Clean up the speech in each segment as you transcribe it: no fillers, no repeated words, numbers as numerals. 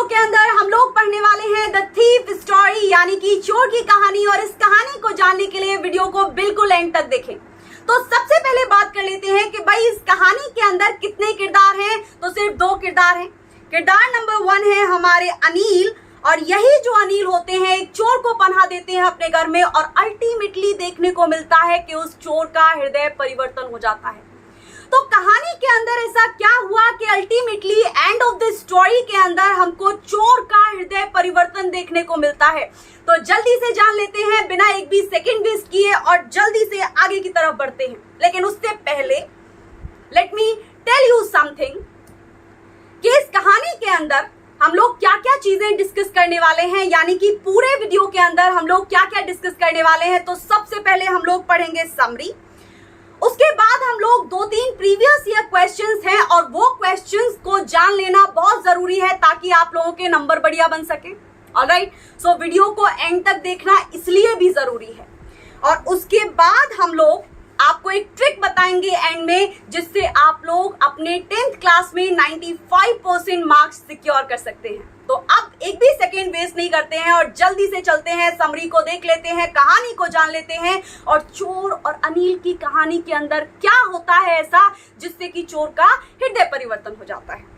Video के अंदर हम लोग पढ़ने वाले हैं द थीफ स्टोरी यानी कि चोर की कहानी। और इस कहानी को जानने के लिए वीडियो को बिल्कुल एंड तक देखें। तो सबसे पहले बात कर लेते हैं कि भाई इस कहानी के अंदर कितने किरदार हैं। तो सिर्फ 2 किरदार हैं। किरदार नंबर 1 है हमारे अनिल, और यही जो अनिल होते हैं एक चोर को पनाह देते हैं अपने घर में, और अल्टीमेटली देखने को मिलता है कि उस चोर का हृदय परिवर्तन हो जाता है। तो कहानी के अंदर ऐसा क्या हुआ कि ultimately end of the story के अंदर हमको चोर का हृदय परिवर्तन देखने को मिलता है। तो जल्दी से जान लेते हैं बिना एक भी सेकंड वेस्ट किए और जल्दी से आगे की तरफ बढ़ते हैं। लेकिन उससे पहले let me tell you something कि इस कहानी के अंदर हम लोग क्या क्या चीजें डिस्कस करने वाले हैं, यानी कि पूरे वीडियो के अंदर हम लोग क्या क्या डिस्कस करने वाले हैं। तो सबसे पहले हम लोग पढ़ेंगे समरी, उसके बाद हम लोग 2-3 प्रीवियस ईयर क्वेश्चंस हैं और वो क्वेश्चंस को जान लेना बहुत जरूरी है ताकि आप लोगों के नंबर बढ़िया बन सके। ऑलराइट, सो वीडियो को एंड तक देखना इसलिए भी जरूरी है। और उसके बाद हम लोग आपको एक ट्रिक बताएंगे एंड में, जिससे आप लोग अपने 10th क्लास में 95% मार्क्स सिक्योर कर सकते हैं। तो अब एक भी सेकेंड वेस्ट नहीं करते हैं और जल्दी से चलते हैं, समरी को देख लेते हैं, कहानी को जान लेते हैं और चोर और अनिल की कहानी के अंदर क्या होता है ऐसा जिससे कि चोर का हृदय परिवर्तन हो जाता है।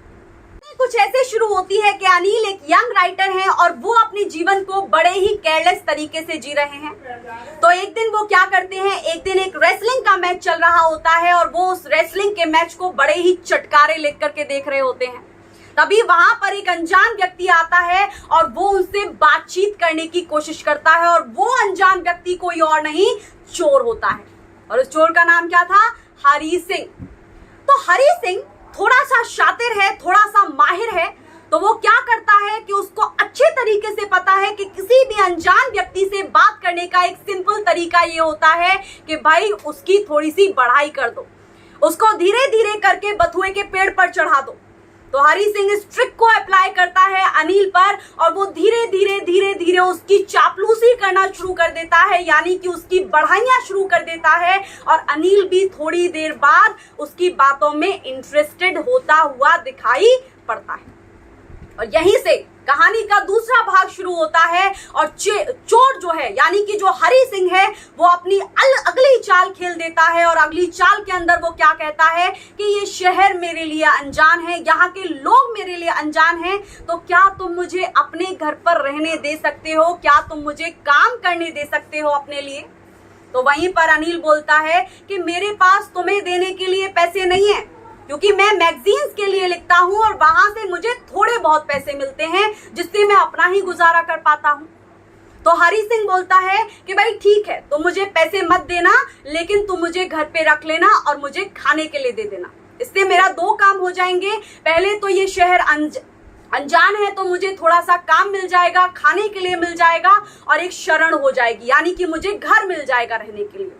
कुछ ऐसे शुरू होती है कि अनिल एक यंग राइटर हैं और वो अपने जीवन को बड़े ही केयरलेस तरीके से जी रहे हैं। तो एक दिन वो क्या करते हैं, एक दिन एक रेसलिंग का मैच चल रहा होता है और वो उस रेसलिंग के मैच को बड़े ही चटकारे लेकर के देख रहे होते हैं। तभी वहां पर एक अनजान व्यक्ति आता है और वो उनसे बातचीत करने की कोशिश करता है, और वो अनजान व्यक्ति कोई और नहीं चोर होता है। और उस चोर का नाम क्या था? हरी सिंह। तो हरी सिंह थोड़ा सा शातिर है, थोड़ा सा माहिर है। तो वो क्या करता है कि उसको अच्छे तरीके से पता है कि किसी भी अनजान व्यक्ति से बात करने का एक सिंपल तरीका ये होता है कि भाई उसकी थोड़ी सी बढ़ाई कर दो, उसको धीरे धीरे करके बथुए के पेड़ पर चढ़ा दो। तो हरी सिंह इस ट्रिक को अप्लाई करता है अनिल पर, और वो धीरे धीरे उसकी चापलूसी करना शुरू कर देता है, यानी कि उसकी बढ़ाइयां शुरू कर देता है। और अनिल भी थोड़ी देर बाद उसकी बातों में इंटरेस्टेड होता हुआ दिखाई पड़ता है। और यहीं से कहानी का दूसरा भाग शुरू होता है। और चोर जो है यानी कि जो हरी सिंह है वो अपनी अगली चाल खेल देता है, और अगली चाल के अंदर वो क्या कहता है कि ये शहर मेरे लिए अनजान है, यहाँ के लोग मेरे लिए अनजान हैं, तो क्या तुम मुझे अपने घर पर रहने दे सकते हो, क्या तुम मुझे काम करने दे सकते हो अपने लिए। तो वहीं पर अनिल बोलता है कि मेरे पास तुम्हें देने के लिए पैसे नहीं है, क्योंकि मैं मैगजीन्स के लिए लिखता हूं और वहां से मुझे थोड़े बहुत पैसे मिलते हैं जिससे मैं अपना ही गुजारा कर पाता हूं। तो हरी सिंह बोलता है कि भाई ठीक है, तुम मुझे पैसे मत देना, लेकिन तुम मुझे घर पे रख लेना और मुझे खाने के लिए दे देना। इससे मेरा 2 काम हो जाएंगे। पहले तो ये शहर अनजान है तो मुझे थोड़ा सा काम मिल जाएगा, खाने के लिए मिल जाएगा, और एक शरण हो जाएगी, यानी कि मुझे घर मिल जाएगा रहने के लिए।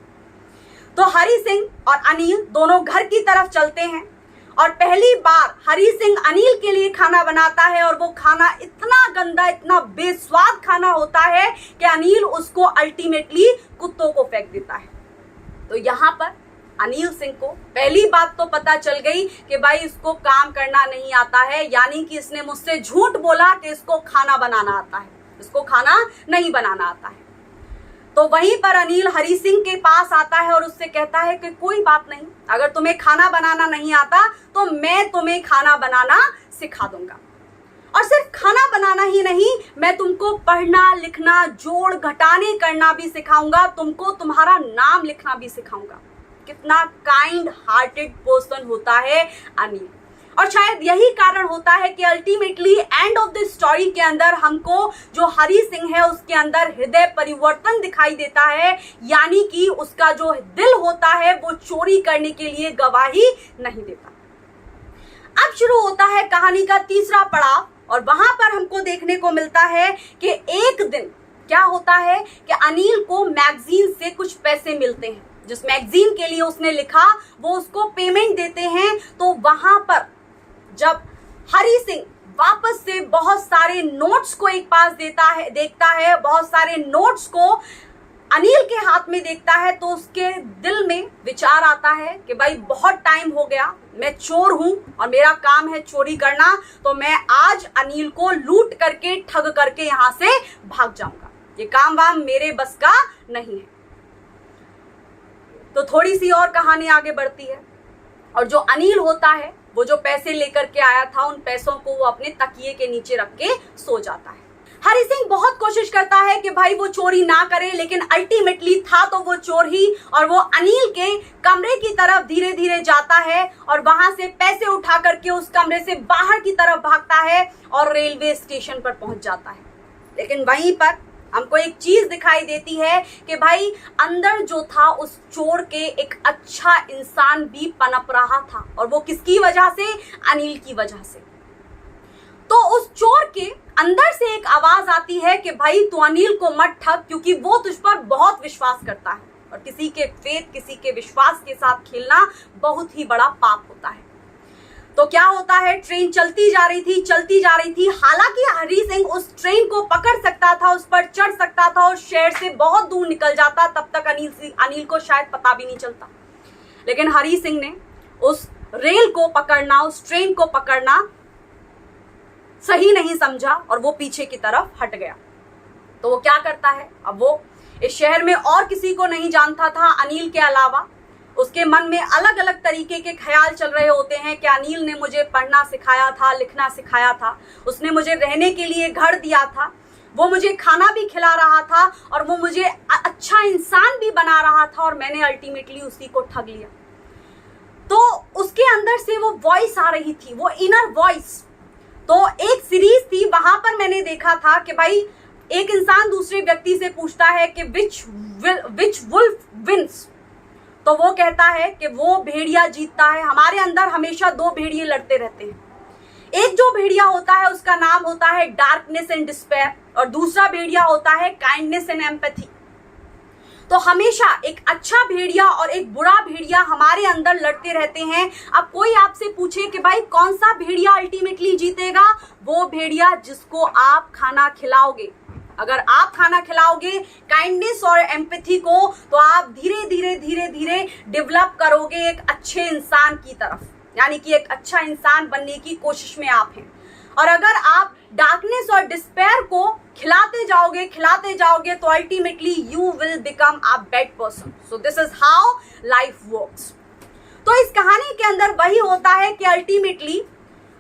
तो हरी सिंह और अनिल दोनों घर की तरफ चलते हैं, और पहली बार हरी सिंह अनिल के लिए खाना बनाता है, और वो खाना इतना गंदा, इतना बेस्वाद खाना होता है कि अनिल उसको अल्टीमेटली कुत्तों को फेंक देता है। तो यहाँ पर अनिल सिंह को पहली बात तो पता चल गई कि भाई इसको काम करना नहीं आता है, यानी कि इसने मुझसे झूठ बोला कि इसको खाना बनाना आता है, इसको खाना नहीं बनाना आता है। तो वहीं पर अनिल हरी सिंह के पास आता है और उससे कहता है कि कोई बात नहीं, अगर तुम्हें खाना बनाना नहीं आता तो मैं तुम्हें खाना बनाना सिखा दूंगा। और सिर्फ खाना बनाना ही नहीं, मैं तुमको पढ़ना लिखना जोड़ घटाने करना भी सिखाऊंगा, तुमको तुम्हारा नाम लिखना भी सिखाऊंगा। कितना काइंड हार्टेड पर्सन होता है अनिल। और शायद यही कारण होता है कि ultimately end of the story के अंदर हमको जो हरी सिंह है उसके अंदर हृदय परिवर्तन दिखाई देता है, यानी कि उसका जो दिल होता है वो चोरी करने के लिए गवाही नहीं देता। अब शुरू होता है कहानी का तीसरा पड़ाव, और वहां पर हमको देखने को मिलता है कि एक दिन क्या होता है कि अनिल को मैगजीन से कुछ पैसे मिलते हैं। जिस मैगजीन के लिए उसने लिखा वो उसको पेमेंट देते हैं। तो वहां पर जब हरी सिंह वापस से बहुत सारे नोट्स को एक पास देखता है, बहुत सारे नोट्स को अनिल के हाथ में देखता है तो उसके दिल में विचार आता है कि भाई बहुत टाइम हो गया, मैं चोर हूं और मेरा काम है चोरी करना, तो मैं आज अनिल को लूट करके ठग करके यहां से भाग जाऊंगा। ये काम वाम मेरे बस का नहीं है। तो थोड़ी सी और कहानी आगे बढ़ती है और जो अनिल होता है वो जो पैसे लेकर के आया था उन पैसों को वो अपने तकिए के नीचे रख के सो जाता है। हरी सिंह बहुत कोशिश करता है कि भाई वो चोरी ना करे, लेकिन अल्टीमेटली था तो वो चोर ही, और वो अनिल के कमरे की तरफ धीरे धीरे जाता है और वहां से पैसे उठा करके उस कमरे से बाहर की तरफ भागता है और रेलवे स्टेशन पर पहुंच जाता है। लेकिन वहीं पर हमको एक चीज दिखाई देती है कि भाई अंदर जो था उस चोर के एक अच्छा इंसान भी पनप रहा था, और वो किसकी वजह से? अनिल की वजह से। तो उस चोर के अंदर से एक आवाज आती है कि भाई तू अनिल को मत ठग, क्योंकि वो तुझ पर बहुत विश्वास करता है, और किसी के फेथ, किसी के विश्वास के साथ खेलना बहुत ही बड़ा पाप होता है। तो क्या होता है, ट्रेन चलती जा रही थी। हालांकि हरी सिंह उस ट्रेन को पकड़ सकता था, उस पर चढ़ सकता था और शहर से बहुत दूर निकल जाता, तब तक अनिल को शायद पता भी नहीं चलता। लेकिन हरी सिंह ने उस रेल को पकड़ना, उस ट्रेन को पकड़ना सही नहीं समझा और वो पीछे की तरफ हट गया। तो वो क्या करता है, अब वो इस शहर में और किसी को नहीं जानता था अनिल के अलावा। उसके मन में अलग अलग तरीके के ख्याल चल रहे होते हैं कि अनिल ने मुझे पढ़ना सिखाया था, लिखना सिखाया था, उसने मुझे रहने के लिए घर दिया था, वो मुझे खाना भी खिला रहा था और वो मुझे अच्छा इंसान भी बना रहा था, और मैंने अल्टीमेटली उसी को ठग लिया। तो उसके अंदर से वो वॉइस आ रही थी, वो इनर वॉइस। तो एक सीरीज थी, वहां पर मैंने देखा था कि भाई एक इंसान दूसरे व्यक्ति से पूछता है कि विच वुल्फ विंस, तो वो कहता है कि वो भेड़िया जीतता है। हमारे अंदर हमेशा दो भेड़िए लड़ते रहते हैं। एक जो भेड़िया होता है उसका नाम होता है डार्कनेस एंड डिस्पेयर, और दूसरा भेड़िया होता है काइंडनेस एंड एम्पैथी। तो हमेशा एक अच्छा भेड़िया और एक बुरा भेड़िया हमारे अंदर लड़ते रहते हैं। अब कोई आपसे पूछे कि भाई कौन सा भेड़िया अल्टीमेटली जीतेगा, वो भेड़िया जिसको आप खाना खिलाओगे। अगर आप खाना खिलाओगे काइंडनेस और एम्पैथी को, तो आप धीरे धीरे डेवलप करोगे एक अच्छे इंसान की तरफ, यानी कि एक अच्छा इंसान बनने की कोशिश में आप हैं। और अगर आप डार्कनेस और डिस्पेयर को खिलाते जाओगे तो ultimately you will become a bad person. So this is how life works. तो इस कहानी के अंदर वही होता है कि अल्टीमेटली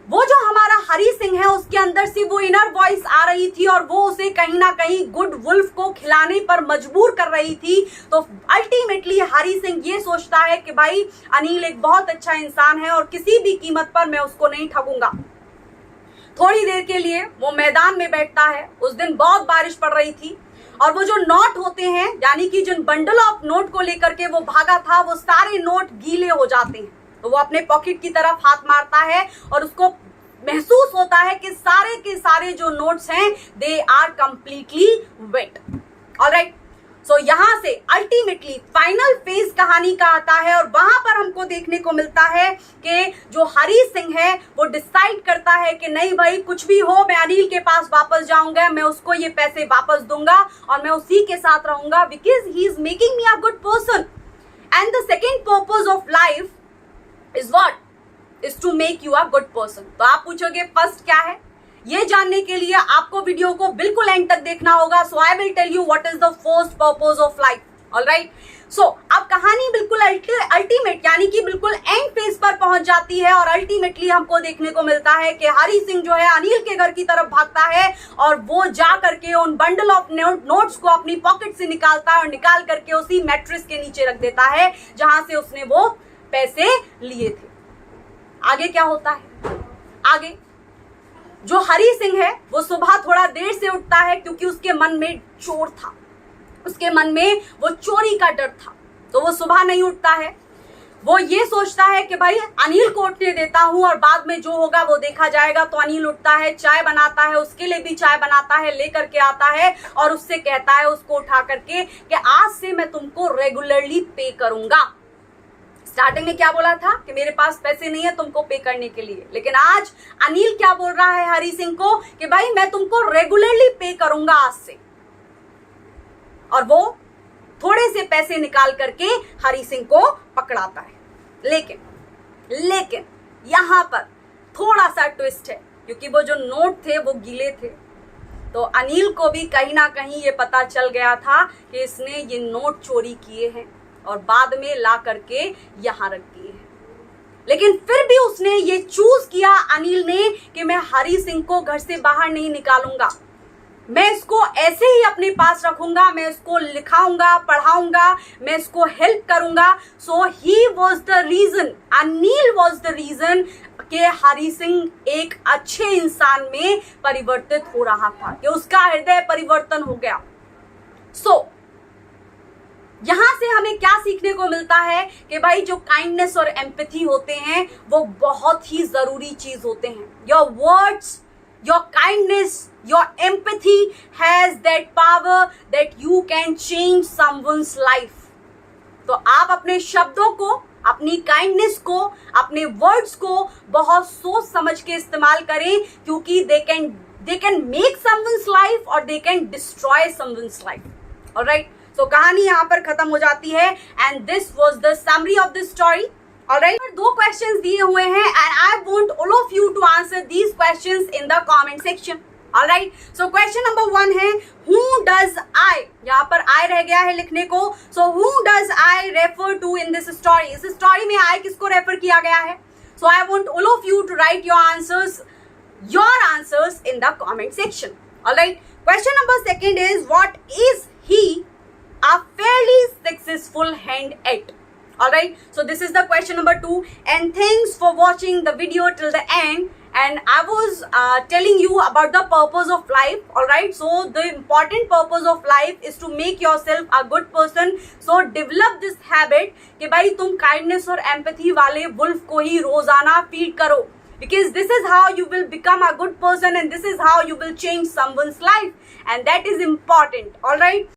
वो जो हमारा हरी सिंह है उसके अंदर से वो इनर वॉइस आ रही थी और वो उसे कहीं ना कहीं गुड वुल्फ को खिलाने पर मजबूर कर रही थी। तो अल्टीमेटली हरी सिंह ये सोचता है कि भाई अनिल एक बहुत अच्छा इंसान है और किसी भी कीमत पर मैं उसको नहीं ठगूंगा। थोड़ी देर के लिए वो मैदान में बैठता है। उस दिन बहुत बारिश पड़ रही थी और वो जो नोट होते हैं, यानी कि जिन बंडल ऑफ नोट को लेकर के वो भागा था, वो सारे नोट गीले हो जाते हैं। तो वो अपने पॉकेट की तरफ हाथ मारता है और उसको महसूस होता है कि सारे के सारे जो नोट्स हैं they are completely wet. Alright, so यहां से अल्टीमेटली फाइनल फेज कहानी का आता है और वहां पर हमको देखने को मिलता है कि जो हरी सिंह है वो डिसाइड करता है कि नहीं भाई कुछ भी हो, मैं अनिल के पास वापस जाऊंगा, मैं उसको ये पैसे वापस दूंगा और मैं उसी के साथ रहूंगा, because he is making me a good person. And the second purpose of life is what? Is to make you a good person. तो आप पूछोगे फर्स्ट क्या है? ये जानने के लिए आपको वीडियो को बिल्कुल एंड तक देखना होगा। So I will tell you what is the first purpose of life. Alright, so अब कहानी बिल्कुल अल्टीमेट यानी कि बिल्कुल एंड फेज पर पहुंच जाती है और अल्टीमेटली हमको देखने को मिलता है कि हरी सिंह जो है अनिल के घर की तरफ भागता है और वो जा करके उन बंडल ऑफ नोट्स को अपनी पॉकेट से निकालता है और निकाल करके उसी मैट्रेस के नीचे रख देता है जहां से उसने वो पैसे लिए थे। आगे क्या होता है? आगे जो हरी सिंह है वो सुबह थोड़ा देर से उठता है क्योंकि उसके मन में चोर था, उसके मन में वो चोरी का डर था। तो वो सुबह नहीं उठता है, वो ये सोचता है कि भाई अनिल को उठने देता हूं और बाद में जो होगा वो देखा जाएगा। तो अनिल उठता है, चाय बनाता है, उसके लिए भी चाय बनाता है, लेकर के आता है और उससे कहता है उसको उठा करके कि आज से मैं तुमको रेगुलरली पे करूंगा। स्टार्टिंग में क्या बोला था कि मेरे पास पैसे नहीं है तुमको पे करने के लिए, लेकिन आज अनिल क्या बोल रहा है हरी सिंह को कि भाई मैं तुमको रेगुलरली पे करूंगा आज से। और वो थोड़े से पैसे निकाल करके हरी सिंह को पकड़ाता है। लेकिन यहां पर थोड़ा सा ट्विस्ट है, क्योंकि वो जो नोट थे वो गीले थे, तो अनिल को भी कहीं ना कहीं ये पता चल गया था कि इसने ये नोट चोरी किए हैं और बाद में ला करके यहां रख दिए हैं। लेकिन फिर भी उसने ये चूज किया अनिल ने कि मैं हरी सिंह को घर से बाहर नहीं निकालूंगा, मैं इसको ऐसे ही अपने पास रखूंगा, मैं इसको लिखाऊंगा, पढ़ाऊंगा, मैं इसको हेल्प करूंगा। So he was the reason, Anil was the reason कि हरी सिंह एक अच्छे इंसान में परिवर्तित हो रहा था, कि उसका हृदय परिवर्तन हो गया। सो यहां से हमें क्या सीखने को मिलता है कि भाई जो काइंडनेस और एम्पैथी होते हैं वो बहुत ही जरूरी चीज होते हैं। Your words, your kindness, your empathy has that power that you can change someone's life. तो आप अपने शब्दों को, अपनी काइंडनेस को, अपने वर्ड्स को बहुत सोच समझ के इस्तेमाल करें, क्योंकि they can make someone's life or they can destroy someone's life. Alright? So कहानी यहाँ पर खत्म हो जाती है and this was the summary of this story. Alright, दो क्वेश्चंस दिए हुए हैं and I want all of you to answer these questions in the comment section. Alright, so question number 1 है who does I, यहाँ पर I रह गया है लिखने को, so who does I refer to in this story? इस story में I किसको रेफर किया गया है? So I want all of you to write your answers in the comment section. Alright, question number 2 is what is he a fairly successful hand at? Alright, so this is the question number 2 and thanks for watching the video till the end. And I was telling you about the purpose of life. Alright, so the important purpose of life is to make yourself a good person. So develop this habit कि भाई तुम kindness और empathy वाले wolf को ही रोजाना feed करो, because this is how you will become a good person and this is how you will change someone's life, and that is important. Alright.